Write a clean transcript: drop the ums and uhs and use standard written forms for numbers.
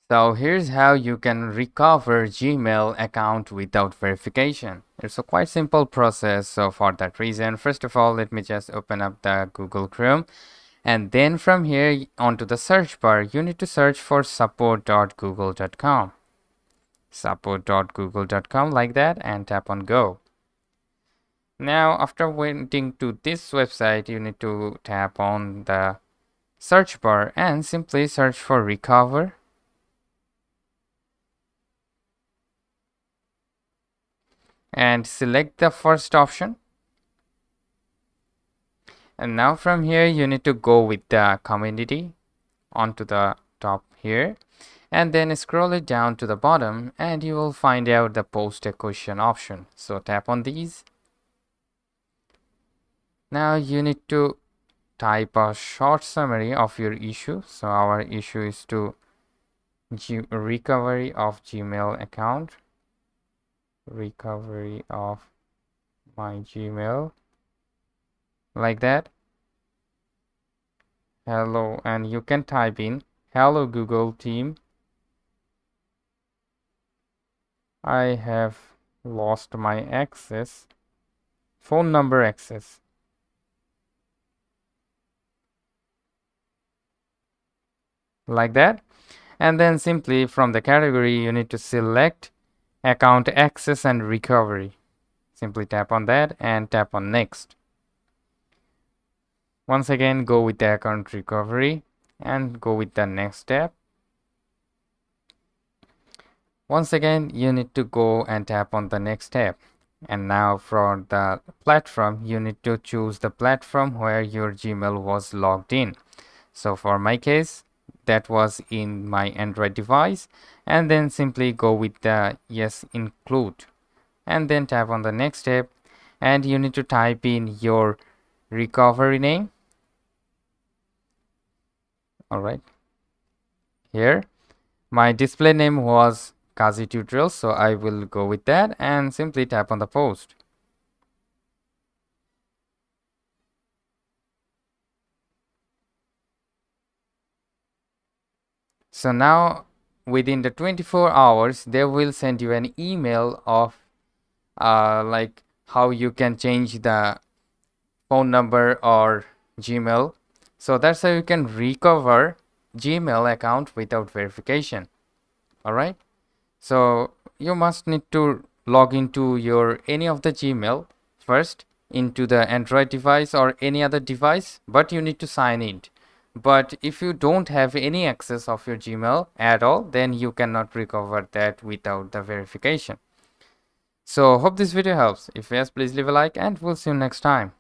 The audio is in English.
So here's how you can recover Gmail account without verification. It's a quite simple process. So for that reason, first of all, let me just open up the Google Chrome, and then from here onto the search bar, you need to search for support.google.com. Support.google.com like that, and tap on go. Now after waiting to this website, you need to tap on the search bar and simply search for recover. And select the first option, and now from here you need to go with the community onto the top here, and then scroll it down to the bottom, and you will find out the post a question option. So tap on these. Now you need to type a short summary of your issue. So our issue is to recovery of Gmail account, recovery of my Gmail, like that. Hello, and you can type in hello Google team, I have lost my access, phone number access, like that. And then simply from the category you need to select account access and recovery. Simply tap on that and tap on next. Once again, go with the account recovery and go with the next step. Once again, you need to go and tap on the next step. And now for the platform, you need to choose the platform where your Gmail was logged in. So for my case, that was in my Android device, and then simply go with the yes include, and then tap on the next step, and you need to type in your recovery name. All right, here my display name was Kazi Tutorials, so I will go with that and simply tap on the post. So now within the 24 hours they will send you an email of like how you can change the phone number or Gmail. So that's how you can recover Gmail account without verification. All right, so you must need to log into your any of the Gmail first into the Android device or any other device, but you need to sign in. But if you don't have any access of your Gmail at all, then you cannot recover that without the verification. So hope this video helps. If yes, please leave a like, and we'll see you next time.